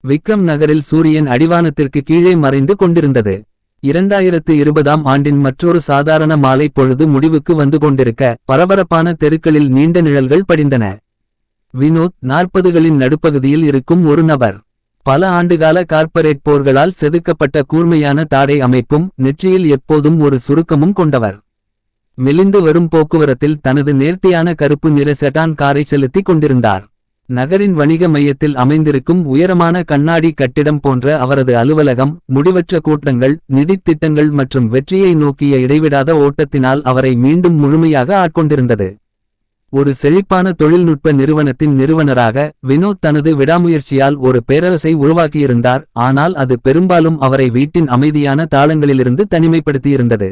விக்ரம் நகரில் சூரியன் அடிவானத்திற்கு கீழே மறைந்து கொண்டிருந்தது. 2020ஆம் ஆண்டின் மற்றொரு சாதாரண மாலை பொழுது முடிவுக்கு வந்து கொண்டிருக்க பரபரப்பான தெருக்களில் நீண்ட நிழல்கள் படிந்தன. வினோத் 40களின் நடுப்பகுதியில் இருக்கும் ஒரு நபர். பல ஆண்டுகால கார்ப்பரேட் போர்களால் செதுக்கப்பட்ட கூர்மையான தாடை அமைப்பும் நெற்றியில் எப்போதும் ஒரு சுருக்கமும் கொண்டவர். மெலிந்து வரும் போக்குவரத்தில் தனது நேர்த்தியான கருப்பு நிற செடான் காரை செலுத்திக் கொண்டிருந்தார். நகரின் வணிக மையத்தில் அமைந்திருக்கும் உயரமான கண்ணாடி கட்டிடம் போன்ற அவரது அலுவலகம் முடிவற்ற கூட்டங்கள், நிதித் திட்டங்கள் மற்றும் வெற்றியை நோக்கிய இடைவிடாத ஓட்டத்தினால் அவரை மீண்டும் முழுமையாக ஆட்கொண்டிருந்தது. ஒரு செழிப்பான தொழில்நுட்ப நிறுவனத்தின் நிறுவனராக வினோத் தனது விடாமுயற்சியால் ஒரு பேரரசை உருவாக்கியிருந்தார். ஆனால் அது பெரும்பாலும் அவரை வீட்டின் அமைதியான தாளங்களிலிருந்து தனிமைப்படுத்தியிருந்தது.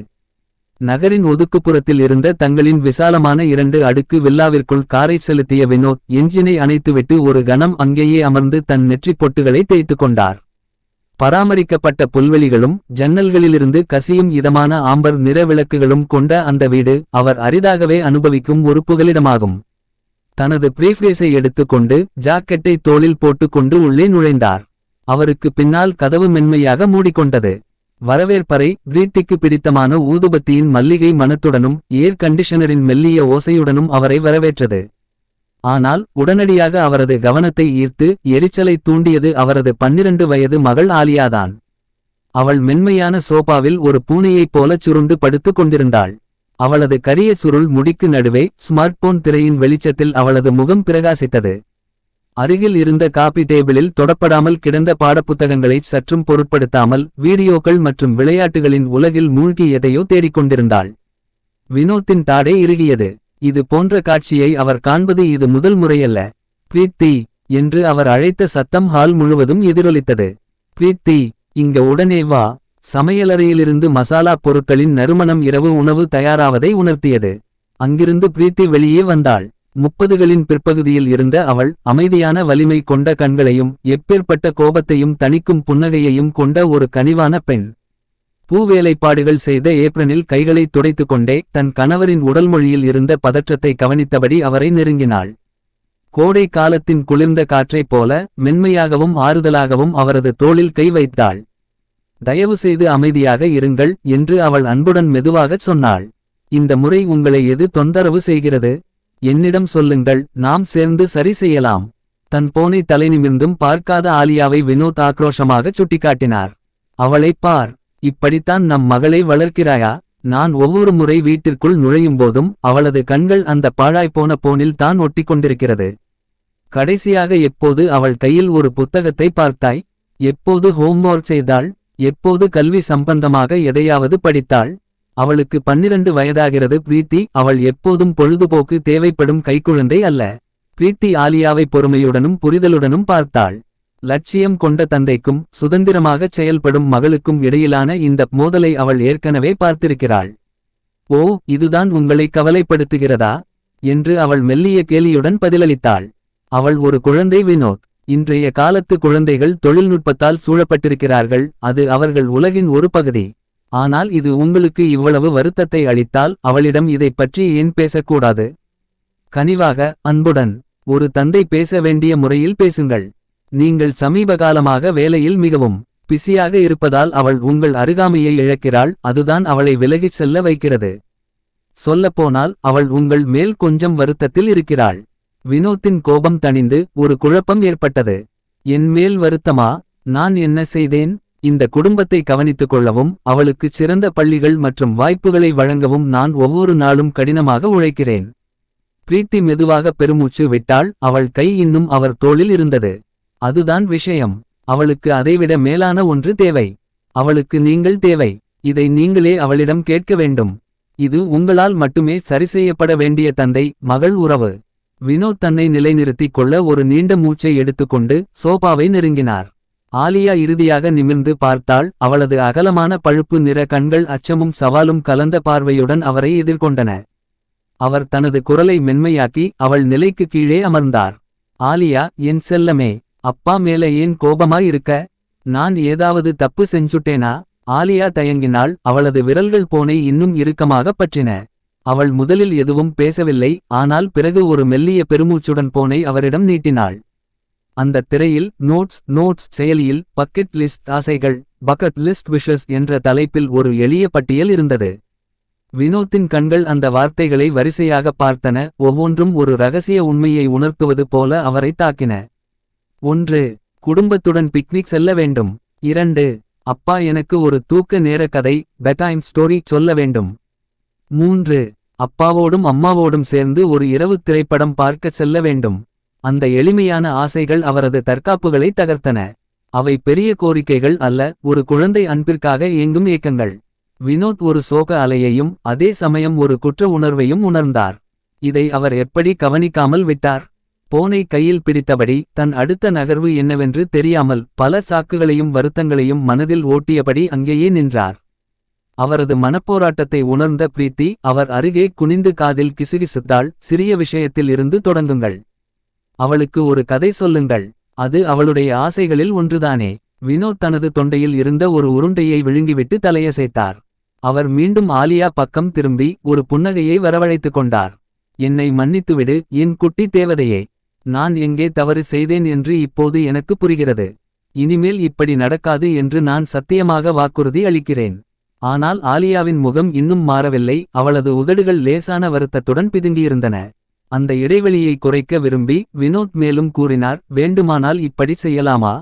நகரின் ஒதுக்குப்புறத்தில் இருந்த தங்களின் விசாலமான 2 அடுக்கு வில்லாவிற்குள் காரை செலுத்திய வினோத் என்ஜினை அணைத்துவிட்டு ஒரு கணம் அங்கேயே அமர்ந்து தன் நெற்றிப் பொட்டுகளை தேய்த்து கொண்டார். பராமரிக்கப்பட்ட புல்வெளிகளும் ஜன்னல்களிலிருந்து கசியும் இதமான ஆம்பர் நிற விளக்குகளும் கொண்ட அந்த வீடு அவர் அரிதாகவே அனுபவிக்கும் ஒரு புகலிடமாகும். தனது பிரீஃப்கேஸை எடுத்துக்கொண்டு ஜாக்கெட்டை தோளில் போட்டுக்கொண்டு உள்ளே நுழைந்தார். அவருக்கு பின்னால் கதவு மென்மையாக மூடிக்கொண்டது. வரவேற்பறை பிரீத்திக்கு பிடித்தமான ஊதுபத்தியின் மல்லிகை மணத்துடனும் ஏர் கண்டிஷனரின் மெல்லிய ஓசையுடனும் அவரை வரவேற்றது. ஆனால் உடனடியாக அவரது கவனத்தை ஈர்த்து எரிச்சலை தூண்டியது அவரது 12 வயது மகள் ஆலியாதான். அவள் மென்மையான சோபாவில் ஒரு பூனையைப் போலச் சுருண்டு படுத்து கொண்டிருந்தாள். அவளது கரிய சுருள் முடிக்கு நடுவே ஸ்மார்ட்போன் திரையின் வெளிச்சத்தில் அவளது முகம் பிரகாசித்தது. அருகில் இருந்த காபி டேபிளில் தொடப்படாமல் கிடந்த பாடப்புத்தகங்களை சற்றும் பொருட்படுத்தாமல் வீடியோக்கள் மற்றும் விளையாட்டுகளின் உலகில் மூழ்கி எதையோ தேடிக்கொண்டிருந்தாள். வினோத்தின் தாடை இறுகியது. இது போன்ற காட்சியை அவர் காண்பது இது முதல் முறையல்ல. பிரீத்தி என்று அவர் அழைத்த சத்தம் ஹால் முழுவதும் எதிரொலித்தது. பிரீத்தி, இங்க உடனே வா. சமையலறையிலிருந்து மசாலா பொருட்களின் நறுமணம் இரவு உணவு தயாராவதை உணர்த்தியது. அங்கிருந்து பிரீத்தி வெளியே வந்தாள். 30களின் பிற்பகுதியில் இருந்த அவள் அமைதியான வலிமை கொண்ட கண்களையும் எப்பேற்பட்ட கோபத்தையும் தணிக்கும் புன்னகையையும் கொண்ட ஒரு கனிவான பெண். பூவேலைப்பாடுகள் செய்த ஏப்ரனில் கைகளை துடைத்து கொண்டே தன் கணவரின் உடல்மொழியில் இருந்த பதற்றத்தை கவனித்தபடி அவரை நெருங்கினாள். கோடை காலத்தின் குளிர்ந்த காற்றைப் போல மென்மையாகவும் ஆறுதலாகவும் அவரது தோளில் கை வைத்தாள். தயவு செய்து அமைதியாக இருங்கள் என்று அவள் அன்புடன் மெதுவாகச் சொன்னாள். இந்த முறை உங்களை எது தொந்தரவு செய்கிறது? என்னிடம் சொல்லுங்கள், நாம் சேர்ந்து சரி செய்யலாம். தன் போனை தலைநிமிர்ந்தும் பார்க்காத ஆலியாவை வினோத் ஆக்ரோஷமாகச் சுட்டிக்காட்டினார். அவளைப் பார், இப்படித்தான் நம் மகளை வளர்க்கிறாயா? நான் ஒவ்வொரு முறை வீட்டிற்குள் நுழையும்போதும் அவளது கண்கள் அந்த பாழாய்ப்போன போனில் தான் ஒட்டிக்கொண்டிருக்கிறது. கடைசியாக எப்போது அவள் கையில் ஒரு புத்தகத்தை பார்த்தாய்? எப்போது ஹோம்வொர்க் செய்தாள்? எப்போது கல்வி சம்பந்தமாக எதையாவது படித்தாள்? அவளுக்கு 12 வயதாகிறது பிரீத்தி. அவள் எப்போதும் பொழுதுபோக்கு தேவைப்படும் கைக்குழந்தை அல்ல. பிரீத்தி ஆலியாவை பொறுமையுடனும் புரிதலுடனும் பார்த்தாள். லட்சியம் கொண்ட தந்தைக்கும் சுதந்திரமாகச் செயல்படும் மகளுக்கும் இடையிலான இந்த மோதலை அவள் ஏற்கனவே பார்த்திருக்கிறாள். ஓ, இதுதான் உங்களை கவலைப்படுத்துகிறதா என்று அவள் மெல்லிய கேலியுடன் பதிலளித்தாள். அவள் ஒரு குழந்தை வினோத். இன்றைய காலத்து குழந்தைகள் தொழில்நுட்பத்தால் சூழப்பட்டிருக்கிறார்கள். அது அவர்கள் உலகின் ஒரு பகுதி. ஆனால் இது உங்களுக்கு இவ்வளவு வருத்தத்தை அளித்தால் அவளிடம் இதைப் பற்றி ஏன் பேசக்கூடாது? கனிவாக, அன்புடன் ஒரு தந்தை பேச வேண்டிய முறையில் பேசுங்கள். நீங்கள் சமீபகாலமாக வேலையில் மிகவும் பிஸியாக இருப்பதால் அவள் உங்கள் அருகாமையை இழக்கிறாள். அதுதான் அவளை விலகிச் செல்ல வைக்கிறது. சொல்லப்போனால் அவள் உங்கள் மேல் கொஞ்சம் வருத்தத்தில் இருக்கிறாள். வினோத்தின் கோபம் தணிந்து ஒரு குழப்பம் ஏற்பட்டது. என் மேல் வருத்தமா? நான் என்ன செய்தேன்? இந்த குடும்பத்தை கவனித்துக் கொள்ளவும் அவளுக்கு சிறந்த பள்ளிகள் மற்றும் வாய்ப்புகளை வழங்கவும் நான் ஒவ்வொரு நாளும் கடினமாக உழைக்கிறேன். பிரீத்தி மெதுவாக பெருமூச்சு விட்டாள். அவள் கை இன்னும் அவர் தோளில் இருந்தது. அதுதான் விஷயம். அவளுக்கு அதைவிட மேலான ஒன்று தேவை. அவளுக்கு நீங்கள் தேவை. இதை நீங்களே அவளிடம் கேட்க வேண்டும். இது உங்களால் மட்டுமே சரிசெய்யப்பட வேண்டிய தந்தை மகள் உறவு. வினோத் தன்னை நிலைநிறுத்திக் கொள்ள ஒரு நீண்ட மூச்சை எடுத்துக்கொண்டு சோபாவை நெருங்கினார். ஆலியா இறுதியாக நிமிர்ந்து பார்த்தாள். அவளது அகலமான பழுப்பு நிற கண்கள் அச்சமும் சவாலும் கலந்த பார்வையுடன் அவரை எதிர்கொண்டன. அவர் தனது குரலை மென்மையாக்கி அவள் நிலைக்கு கீழே அமர்ந்தார். ஆலியா, என் செல்லமே, அப்பா மேல ஏன் கோபமாய் இருக்க? நான் ஏதாவது தப்பு செஞ்சுட்டேனா? ஆலியா தயங்கினாள். அவளது விரல்கள் போனை இன்னும் இறுக்கமாக பற்றின. அவள் முதலில் எதுவும் பேசவில்லை. ஆனால் பிறகு ஒரு மெல்லிய பெருமூச்சுடன் போனை அவரிடம் நீட்டினாள். அந்த திரையில் நோட்ஸ் செயலியில் பக்கெட் லிஸ்ட் ஆசைகள் பக்கெட் லிஸ்ட் விஷஸ் என்ற தலைப்பில் ஒரு எளிய பட்டியல் இருந்தது. வினோத்தின் கண்கள் அந்த வார்த்தைகளை வரிசையாக பார்த்தன, ஒவ்வொன்றும் ஒரு ரகசிய உண்மையை உணர்த்துவது போல அவரை தாக்கின. 1. குடும்பத்துடன் பிக்னிக் செல்ல வேண்டும். 2. அப்பா எனக்கு ஒரு தூக்க நேர கதை பெட்டைம் ஸ்டோரி சொல்ல வேண்டும். 3. அப்பாவோடும் அம்மாவோடும் சேர்ந்து ஒரு இரவு திரைப்படம் பார்க்க செல்ல வேண்டும். அந்த எளிமையான ஆசைகள் அவரது தற்காப்புகளை தகர்த்தன. அவை பெரிய கோரிக்கைகள் அல்ல, ஒரு குழந்தை அன்பிற்காக ஏங்கும் ஏக்கங்கள். வினோத் ஒரு சோக அலையையும் அதே சமயம் ஒரு குற்ற உணர்வையும் உணர்ந்தார். இதை அவர் எப்படி கவனிக்காமல் விட்டார்? போனை கையில் பிடித்தபடி, தன் அடுத்த நகர்வு என்னவென்று தெரியாமல் பல சாக்குகளையும் வருத்தங்களையும் மனதில் ஓட்டியபடி அங்கேயே நின்றார். அவரது மனப்போராட்டத்தை உணர்ந்த பிரீத்தி அவர் அருகே குனிந்து காதில் கிசுகிசுத்தாள். சிறிய விஷயத்தில் இருந்து தொடங்குங்கள். அவளுக்கு ஒரு கதை சொல்லுங்கள். அது அவளுடைய ஆசைகளில் ஒன்றுதானே. வினோத் தனது தொண்டையில் இருந்த ஒரு உருண்டையை விழுங்கிவிட்டு தலையசைத்தார். அவர் மீண்டும் ஆலியா பக்கம் திரும்பி ஒரு புன்னகையை வரவழைத்துக் கொண்டார். என்னை மன்னித்துவிடு என் குட்டி தேவதையே. நான் எங்கே தவறு செய்தேன் என்று இப்போது எனக்கு புரிகிறது. இனிமேல் இப்படி நடக்காது என்று நான் சத்தியமாக வாக்குறுதி அளிக்கிறேன். ஆனால் ஆலியாவின் முகம் இன்னும் மாறவில்லை, அவளது உதடுகள் லேசான வருத்தத்துடன் பிதுங்கியிருந்தன. அந்த இடைவெளியை குறைக்க விரும்பி வினோத் மேலும் கூறினார், வேண்டுமானால் இப்படி செய்யலாமா?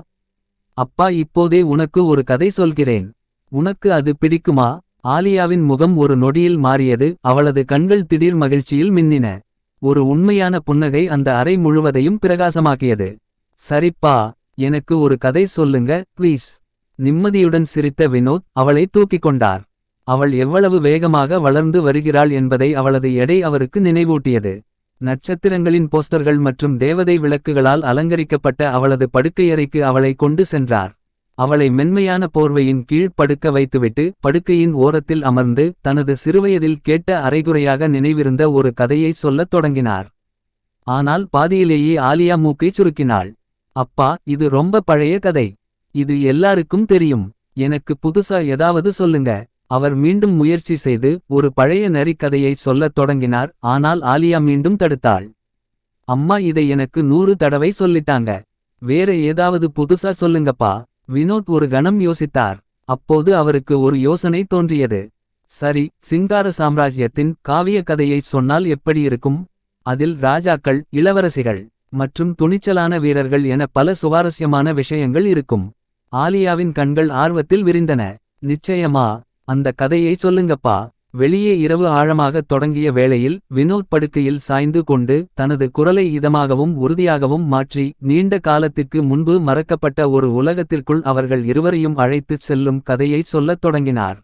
அப்பா, இப்போதே உனக்கு ஒரு கதை சொல்கிறேன். உனக்கு அது பிடிக்குமா? ஆலியாவின் முகம் ஒரு நொடியில் மாறியது, அவளது கண்கள் திடீர் மகிழ்ச்சியில் மின்னின. ஒரு உண்மையான புன்னகை அந்த அறை முழுவதையும் பிரகாசமாக்கியது. சரிப்பா, எனக்கு ஒரு கதை சொல்லுங்க ப்ளீஸ். நிம்மதியுடன் சிரித்த வினோத் அவளை தூக்கிக் கொண்டார். அவள் எவ்வளவு வேகமாக வளர்ந்து வருகிறாள் என்பதை அவளது எடை அவருக்கு நினைவூட்டியது. நட்சத்திரங்களின் போஸ்டர்கள் மற்றும் தேவதை விளக்குகளால் அலங்கரிக்கப்பட்ட அவளது படுக்கையறைக்கு அவளை கொண்டு சென்றார். அவளை மென்மையான போர்வையின் கீழ் படுக்க வைத்துவிட்டு படுக்கையின் ஓரத்தில் அமர்ந்து தனது சிறுவயதில் கேட்ட அரைகுறையாக நினைவிருந்த ஒரு கதையை சொல்லத் தொடங்கினார். ஆனால் பாதியிலேயே ஆலியா மூக்கைச் சுருக்கினாள். அப்பா, இது ரொம்ப பழைய கதை. இது எல்லாருக்கும் தெரியும். எனக்கு புதுசா ஏதாவது சொல்லுங்க. அவர் மீண்டும் முயற்சி செய்து ஒரு பழைய நரிக் கதையை சொல்லத் தொடங்கினார். ஆனால் ஆலியா மீண்டும் தடுத்தாள். அம்மா, இதை எனக்கு 100 தடவை சொல்லிட்டாங்க. வேற ஏதாவது புதுசா சொல்லுங்கப்பா. வினோத் ஒரு கணம் யோசித்தார். அப்போது அவருக்கு ஒரு யோசனை தோன்றியது. சரி, சிங்கார சாம்ராஜ்யத்தின் காவிய கதையைச் சொன்னால் எப்படி இருக்கும்? அதில் ராஜாக்கள், இளவரசிகள் மற்றும் துணிச்சலான வீரர்கள் என பல சுவாரஸ்யமான விஷயங்கள் இருக்கும். ஆலியாவின் கண்கள் ஆர்வத்தில் விரிந்தன. நிச்சயமா, அந்த கதையை சொல்லுங்கப்பா. வெளியே இரவு ஆழமாகத் தொடங்கிய வேளையில் வினோத் படுக்கையில் சாய்ந்து கொண்டு தனது குரலை இதமாகவும் உறுதியாகவும் மாற்றி நீண்ட காலத்திற்கு முன்பு மறக்கப்பட்ட ஒரு உலகத்திற்குள் அவர்கள் இருவரையும் அழைத்துச் செல்லும் கதையைச் சொல்லத் தொடங்கினார்.